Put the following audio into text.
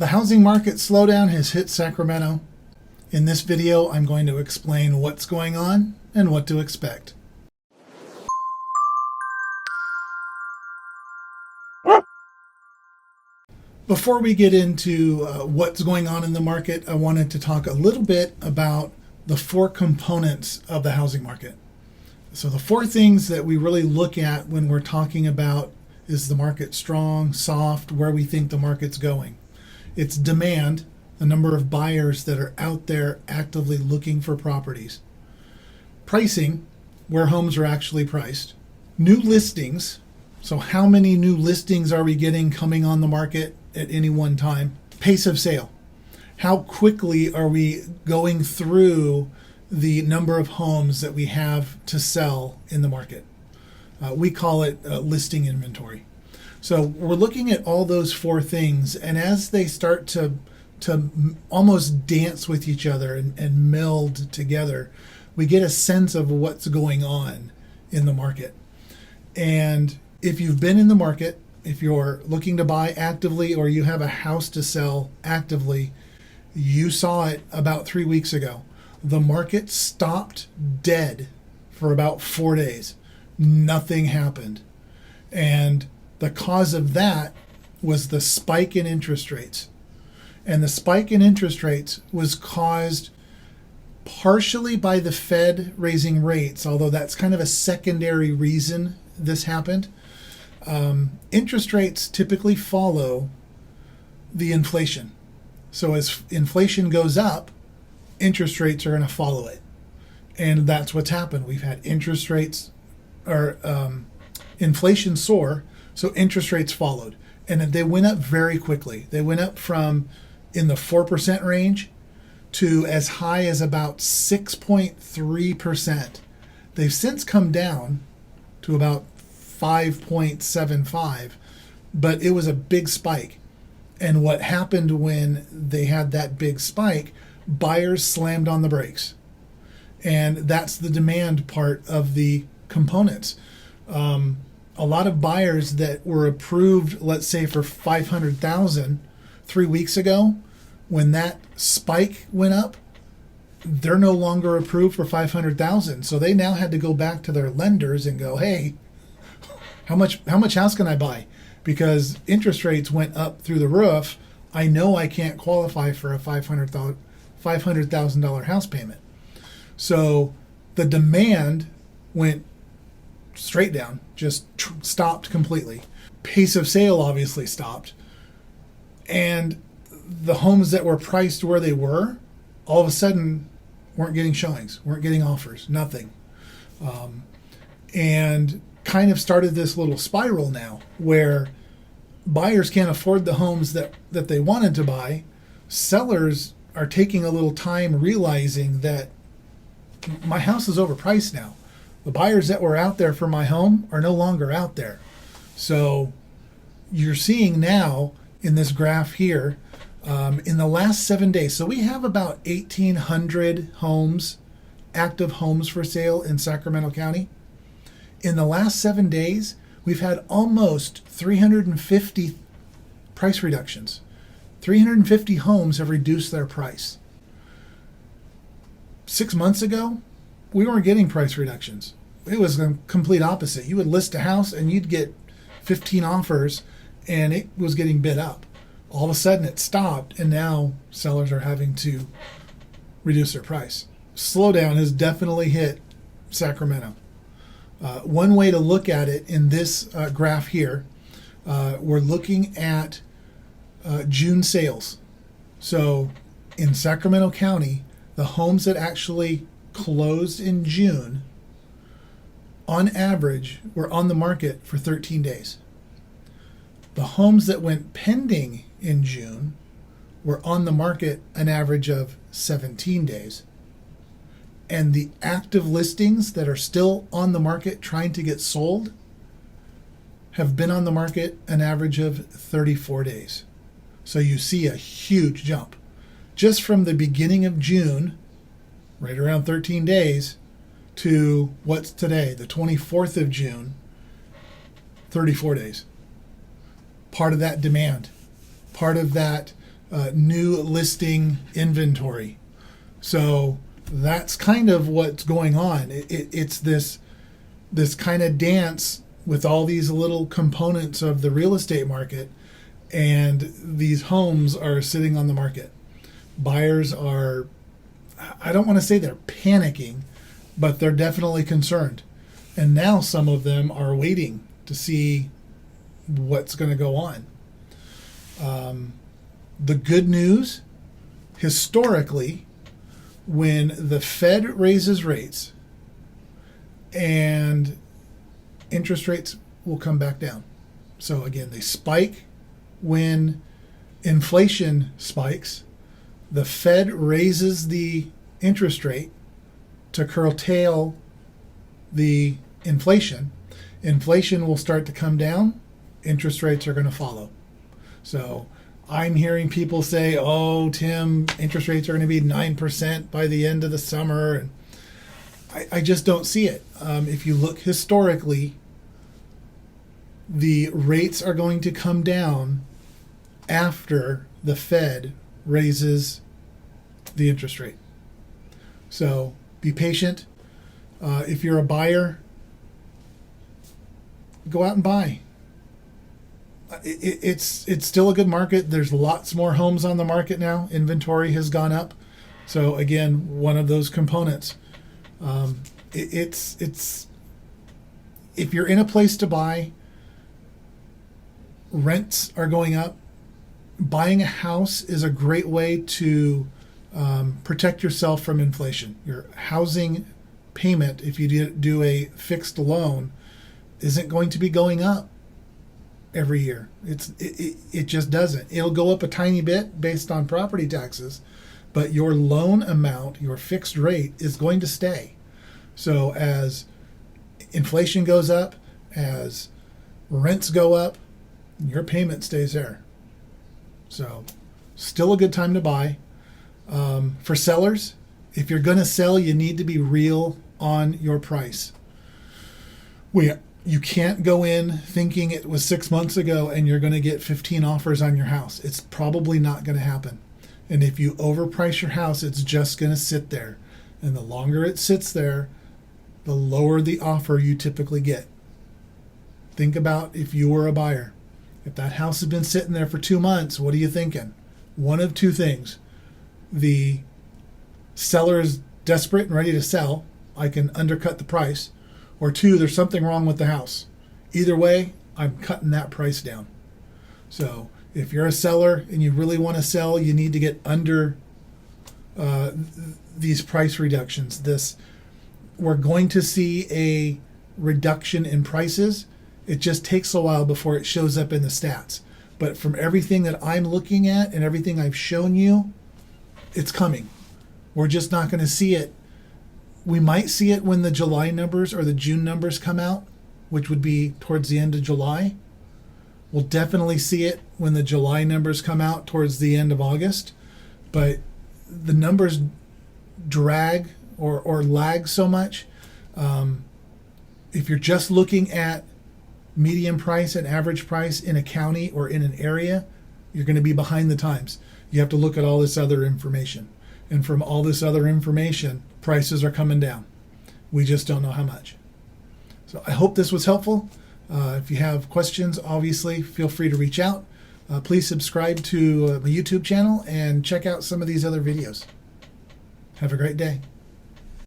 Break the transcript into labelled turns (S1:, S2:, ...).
S1: The housing market slowdown has hit Sacramento. In this video, I'm going to explain what's going on and what to expect. Before we get into what's going on in the market, I wanted to talk a little bit about the four components of the housing market. So the four things that we really look at when we're talking about is the market strong, soft, where we think the market's going. It's demand, the number of buyers that are out there actively looking for properties. Pricing, where homes are actually priced. New listings, so how many new listings are we getting coming on the market at any one time? Pace of sale, how quickly are we going through the number of homes that we have to sell in the market? We call it listing inventory. So we're looking at all those four things, and as they start to almost dance with each other and meld together, we get a sense of what's going on in the market. And if you've been in the market, if you're looking to buy actively or you have a house to sell actively, you saw it about 3 weeks ago. The market stopped dead for about 4 days. Nothing happened. And the cause of that was the spike in interest rates. And the spike in interest rates was caused partially by the Fed raising rates, although that's kind of a secondary reason this happened. Interest rates typically follow the inflation. So as inflation goes up, interest rates are going to follow it. And that's what's happened. We've had interest rates or inflation soar, so interest rates followed. And they went up very quickly. They went up from in the 4% range to as high as about 6.3%. They've since come down to about 5.75, but it was a big spike. And what happened when they had that big spike, buyers slammed on the brakes. And that's the demand part of the components. A lot of buyers that were approved, let's say for 500,000 3 weeks ago, when that spike went up, they're no longer approved for 500,000. So they now had to go back to their lenders and go, hey, how much house can I buy? Because interest rates went up through the roof. I know I can't qualify for a $500,000 house payment. So the demand went straight down, just stopped completely. Pace of sale obviously stopped. And the homes that were priced where they were, all of a sudden weren't getting showings, weren't getting offers, nothing. And kind of started this little spiral now where buyers can't afford the homes that they wanted to buy. Sellers are taking a little time realizing that my house is overpriced now. The buyers that were out there for my home are no longer out there. So you're seeing now in this graph here, in the last 7 days, so we have about 1,800 homes, active homes for sale in Sacramento County. In the last 7 days, we've had almost 350 price reductions. 350 homes have reduced their price. 6 months ago, we weren't getting price reductions. It was the complete opposite. You would list a house and you'd get 15 offers and it was getting bid up. All of a sudden it stopped and now sellers are having to reduce their price. Slowdown has definitely hit Sacramento. One way to look at it in this graph here, we're looking at June sales. So in Sacramento County, the homes that actually closed in June, on average, were on the market for 13 days. The homes that went pending in June were on the market an average of 17 days. And the active listings that are still on the market trying to get sold have been on the market an average of 34 days. So you see a huge jump. Just from the beginning of June, right around 13 days, to what's today, the 24th of June, 34 days. Part of that demand, part of that new listing inventory. So that's kind of what's going on. It's this kind of dance with all these little components of the real estate market, and these homes are sitting on the market. Buyers are, I don't want to say they're panicking, but they're definitely concerned. And now some of them are waiting to see what's going to go on. The good news, historically, when the Fed raises rates and interest rates will come back down. So again, they spike when inflation spikes. The Fed raises the interest rate to curtail the inflation. Inflation will start to come down. Interest rates are going to follow. So I'm hearing people say, oh, Tim, interest rates are going to be 9% by the end of the summer. And I just don't see it. If you look historically, the rates are going to come down after the Fed raises the interest rate. So be patient. If you're a buyer, go out and buy. It's still a good market. There's lots more homes on the market now. Inventory has gone up. So again, one of those components. It's if you're in a place to buy, rents are going up. Buying a house is a great way to protect yourself from inflation. Your housing payment, if you do a fixed loan, isn't going to be going up every year. It just doesn't. It'll go up a tiny bit based on property taxes, but your loan amount, your fixed rate, is going to stay. So as inflation goes up, as rents go up, your payment stays there. So still a good time to buy. For sellers, if you're going to sell, you need to be real on your price. You can't go in thinking it was 6 months ago and you're going to get 15 offers on your house. It's probably not going to happen. And if you overprice your house, it's just going to sit there. And the longer it sits there, the lower the offer you typically get. Think about if you were a buyer. If that house has been sitting there for 2 months, what are you thinking? One of two things. The seller is desperate and ready to sell. I can undercut the price. Or two, there's something wrong with the house. Either way, I'm cutting that price down. So if you're a seller and you really want to sell, you need to get under these price reductions. We're going to see a reduction in prices. It just takes a while before it shows up in the stats. But from everything that I'm looking at and everything I've shown you, it's coming. We're just not going to see it. We might see it when the July numbers or the June numbers come out, which would be towards the end of July. We'll definitely see it when the July numbers come out towards the end of August. But the numbers drag or lag so much. If you're just looking at median price and average price in a county or in an area, you're going to be behind the times. You have to look at all this other information. And from all this other information, prices are coming down. We just don't know how much. So I hope this was helpful. If you have questions, obviously, feel free to reach out. Please subscribe to my YouTube channel and check out some of these other videos. Have a great day.